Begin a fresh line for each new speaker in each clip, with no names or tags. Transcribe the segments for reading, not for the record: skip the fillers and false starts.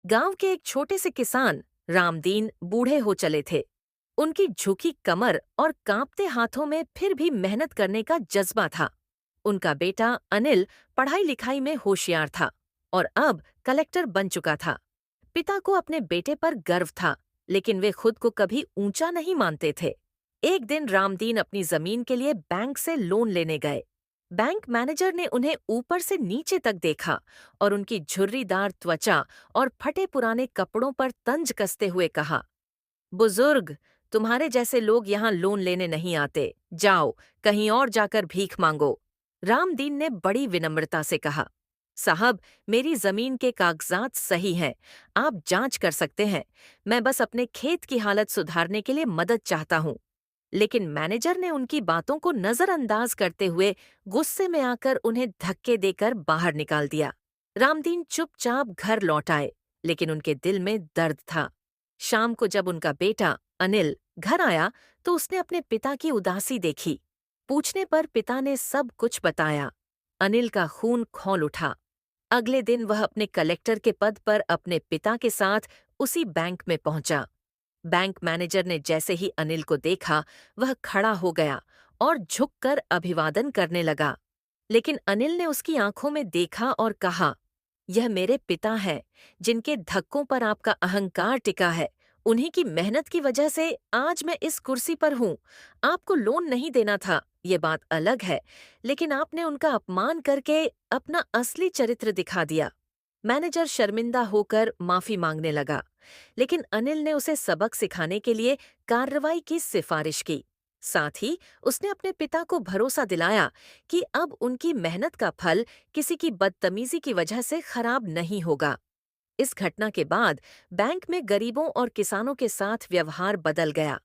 गांव के एक छोटे से किसान रामदीन बूढ़े हो चले थे। उनकी झुकी कमर और कांपते हाथों में फिर भी मेहनत करने का जज्बा था। उनका बेटा अनिल पढ़ाई लिखाई में होशियार था और अब कलेक्टर बन चुका था। पिता को अपने बेटे पर गर्व था, लेकिन वे खुद को कभी ऊंचा नहीं मानते थे। एक दिन रामदीन अपनी जमीन के लिए बैंक से लोन लेने गए। बैंक मैनेजर ने उन्हें ऊपर से नीचे तक देखा और उनकी झुर्रीदार त्वचा और फटे पुराने कपड़ों पर तंज कसते हुए कहा, बुजुर्ग, तुम्हारे जैसे लोग यहाँ लोन लेने नहीं आते। जाओ, कहीं और जाकर भीख मांगो। रामदीन ने बड़ी विनम्रता से कहा, साहब, मेरी जमीन के कागजात सही हैं। आप जांच कर सकते हैं। मैं बस अपने खेत की हालत सुधारने के लिए मदद चाहता हूँ। लेकिन मैनेजर ने उनकी बातों को नजरअंदाज करते हुए गुस्से में आकर उन्हें धक्के देकर बाहर निकाल दिया। रामदीन चुपचाप घर लौट आए, लेकिन उनके दिल में दर्द था। शाम को जब उनका बेटा अनिल घर आया तो उसने अपने पिता की उदासी देखी। पूछने पर पिता ने सब कुछ बताया। अनिल का खून खौल उठा। अगले दिन वह अपने कलेक्टर के पद पर अपने पिता के साथ उसी बैंक में पहुंचा। बैंक मैनेजर ने जैसे ही अनिल को देखा, वह खड़ा हो गया और झुककर अभिवादन करने लगा। लेकिन अनिल ने उसकी आंखों में देखा और कहा, यह मेरे पिता हैं, जिनके धक्कों पर आपका अहंकार टिका है। उन्हीं की मेहनत की वजह से आज मैं इस कुर्सी पर हूँ। आपको लोन नहीं देना था, ये बात अलग है, लेकिन आपने उनका अपमान करके अपना असली चरित्र दिखा दिया। मैनेजर शर्मिंदा होकर माफी मांगने लगा, लेकिन अनिल ने उसे सबक सिखाने के लिए कार्रवाई की सिफारिश की। साथ ही उसने अपने पिता को भरोसा दिलाया कि अब उनकी मेहनत का फल किसी की बदतमीजी की वजह से खराब नहीं होगा। इस घटना के बाद बैंक में गरीबों और किसानों के साथ व्यवहार बदल गया।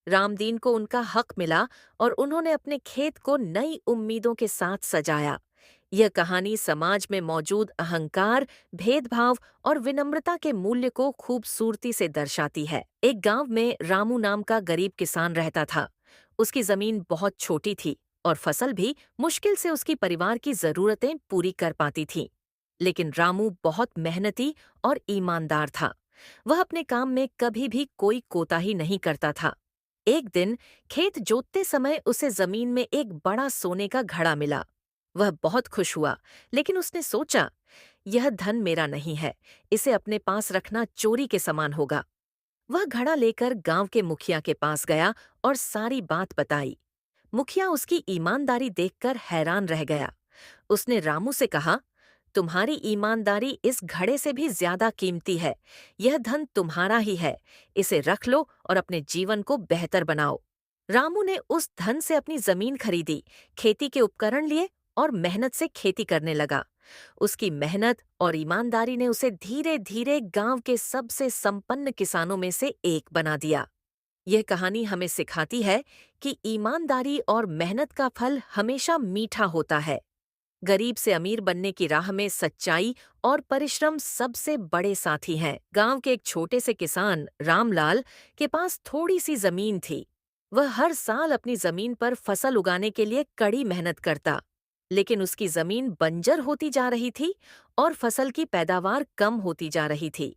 रामदीन को उनका हक मिला और उन्होंने अपने खेत को नई उम्मीदों के साथ सजाया। यह कहानी समाज में मौजूद अहंकार, भेदभाव और विनम्रता के मूल्य को खूबसूरती से दर्शाती है। एक गांव में रामू नाम का गरीब किसान रहता था। उसकी जमीन बहुत छोटी थी और फसल भी मुश्किल से उसकी परिवार की जरूरतें पूरी कर पाती थी। लेकिन रामू बहुत मेहनती और ईमानदार था। वह अपने काम में कभी भी कोई कोताही नहीं करता था। एक दिन खेत जोतते समय उसे जमीन में एक बड़ा सोने का घड़ा मिला। वह बहुत खुश हुआ, लेकिन उसने सोचा, यह धन मेरा नहीं है, इसे अपने पास रखना चोरी के समान होगा। वह घड़ा लेकर गांव के मुखिया के पास गया और सारी बात बताई। मुखिया उसकी ईमानदारी देखकर हैरान रह गया। उसने रामू से कहा, तुम्हारी ईमानदारी इस घड़े से भी ज्यादा कीमती है। यह धन तुम्हारा ही है। इसे रख लो और अपने जीवन को बेहतर बनाओ। रामू ने उस धन से अपनी जमीन खरीदी, खेती के उपकरण लिए और मेहनत से खेती करने लगा। उसकी मेहनत और ईमानदारी ने उसे धीरे धीरे गांव के सबसे संपन्न किसानों में से एक बना दिया। यह कहानी हमें सिखाती है कि ईमानदारी और मेहनत का फल हमेशा मीठा होता है। गरीब से अमीर बनने की राह में सच्चाई और परिश्रम सबसे बड़े साथी हैं। गांव के एक छोटे से किसान रामलाल के पास थोड़ी सी जमीन थी। वह हर साल अपनी जमीन पर फसल उगाने के लिए कड़ी मेहनत करता, लेकिन उसकी जमीन बंजर होती जा रही थी और फसल की पैदावार कम होती जा रही थी।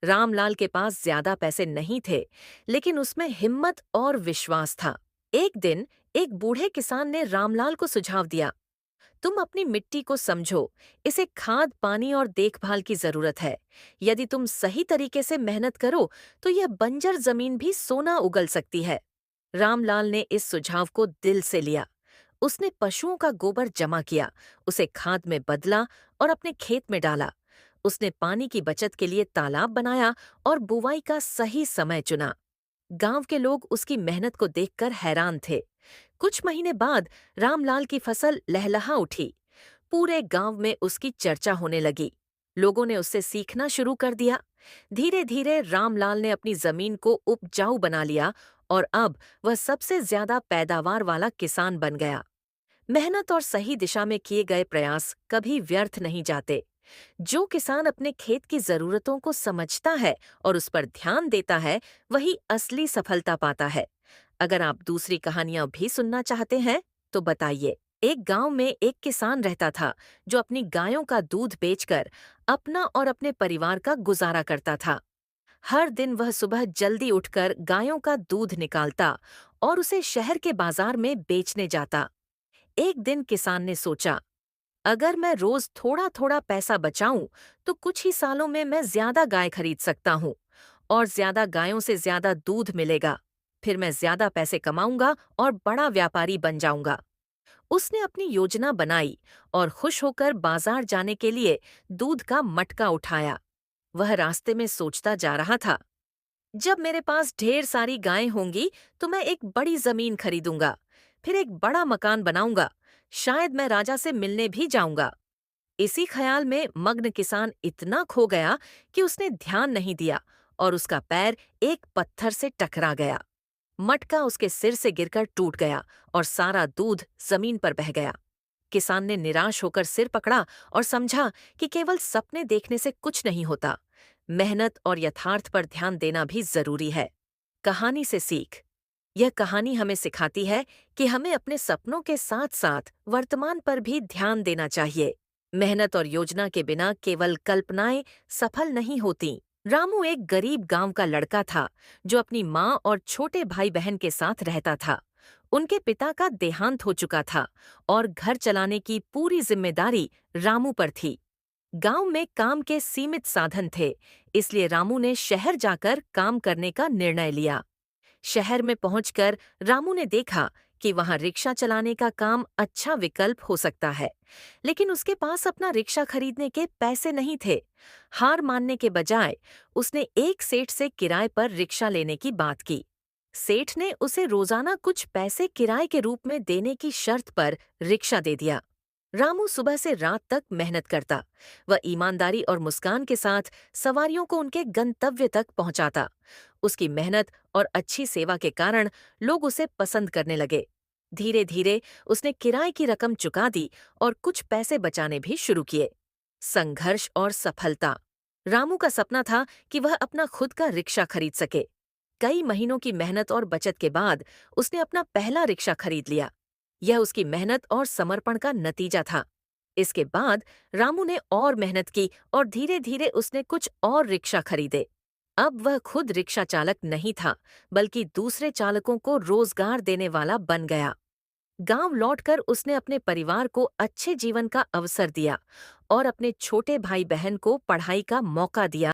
रामलाल के पास ज्यादा पैसे नहीं थे, लेकिन उसमें हिम्मत और विश्वास था। एक दिन एक बूढ़े किसान ने रामलाल को सुझाव दिया, तुम अपनी मिट्टी को समझो, इसे खाद, पानी और देखभाल की जरूरत है। यदि तुम सही तरीके से मेहनत करो तो यह बंजर जमीन भी सोना उगल सकती है। रामलाल ने इस सुझाव को दिल से लिया। उसने पशुओं का गोबर जमा किया, उसे खाद में बदला और अपने खेत में डाला। उसने पानी की बचत के लिए तालाब बनाया और बुवाई का सही समय चुना। गांव के लोग उसकी मेहनत को देखकर हैरान थे। कुछ महीने बाद रामलाल की फसल लहलहा उठी। पूरे गांव में उसकी चर्चा होने लगी। लोगों ने उससे सीखना शुरू कर दिया। धीरे धीरे रामलाल ने अपनी जमीन को उपजाऊ बना लिया और अब वह सबसे ज्यादा पैदावार वाला किसान बन गया। मेहनत और सही दिशा में किए गए प्रयास कभी व्यर्थ नहीं जाते। जो किसान अपने खेत की जरूरतों को समझता है और उस पर ध्यान देता है, वही असली सफलता पाता है। अगर आप दूसरी कहानियां भी सुनना चाहते हैं, तो बताइए। एक गांव में एक किसान रहता था जो अपनी गायों का दूध बेचकर अपना और अपने परिवार का गुजारा करता था। हर दिन वह सुबह जल्दी उठकर गायों का दूध निकालता और उसे शहर के बाजार में बेचने जाता। एक दिन किसान ने सोचा, अगर मैं रोज थोड़ा थोड़ा पैसा बचाऊं तो कुछ ही सालों में मैं ज्यादा गाय खरीद सकता हूं और ज्यादा गायों से ज्यादा दूध मिलेगा। फिर मैं ज्यादा पैसे कमाऊंगा और बड़ा व्यापारी बन जाऊंगा। उसने अपनी योजना बनाई और खुश होकर बाजार जाने के लिए दूध का मटका उठाया। वह रास्ते में सोचता जा रहा था, जब मेरे पास ढेर सारी गायें होंगी तो मैं एक बड़ी जमीन खरीदूंगा, फिर एक बड़ा मकान बनाऊंगा, शायद मैं राजा से मिलने भी जाऊंगा। इसी ख्याल में मग्न किसान इतना खो गया कि उसने ध्यान नहीं दिया और उसका पैर एक पत्थर से टकरा गया। मटका उसके सिर से गिरकर टूट गया और सारा दूध जमीन पर बह गया। किसान ने निराश होकर सिर पकड़ा और समझा कि केवल सपने देखने से कुछ नहीं होता। मेहनत और यथार्थ पर ध्यान देना भी जरूरी है। कहानी से सीख। यह कहानी हमें सिखाती है कि हमें अपने सपनों के साथ साथ वर्तमान पर भी ध्यान देना चाहिए। मेहनत और योजना के बिना केवल कल्पनाएं सफल नहीं होती। रामू एक गरीब गांव का लड़का था जो अपनी माँ और छोटे भाई बहन के साथ रहता था। उनके पिता का देहांत हो चुका था और घर चलाने की पूरी जिम्मेदारी रामू पर थी। गांव में काम के सीमित साधन थे, इसलिए रामू ने शहर जाकर काम करने का निर्णय लिया। शहर में पहुंचकर रामू ने देखा कि वहां रिक्शा चलाने का काम अच्छा विकल्प हो सकता है, लेकिन उसके पास अपना रिक्शा खरीदने के पैसे नहीं थे। हार मानने के बजाय उसने एक सेठ से किराए पर रिक्शा लेने की बात की। सेठ ने उसे रोजाना कुछ पैसे किराए के रूप में देने की शर्त पर रिक्शा दे दिया। रामू सुबह से रात तक मेहनत करता। वह ईमानदारी और मुस्कान के साथ सवारियों को उनके गंतव्य तक पहुंचाता। उसकी मेहनत और अच्छी सेवा के कारण लोग उसे पसंद करने लगे। धीरे धीरे उसने किराए की रकम चुका दी और कुछ पैसे बचाने भी शुरू किए। संघर्ष और सफलता। रामू का सपना था कि वह अपना खुद का रिक्शा खरीद सके। कई महीनों की मेहनत और बचत के बाद उसने अपना पहला रिक्शा खरीद लिया। यह उसकी मेहनत और समर्पण का नतीजा था। इसके बाद रामू ने और मेहनत की और धीरे धीरे उसने कुछ और रिक्शा खरीदे। अब वह खुद रिक्शा चालक नहीं था, बल्कि दूसरे चालकों को रोजगार देने वाला बन गया। गांव लौटकर उसने अपने परिवार को अच्छे जीवन का अवसर दिया और अपने छोटे भाई बहन को पढ़ाई का मौका दिया।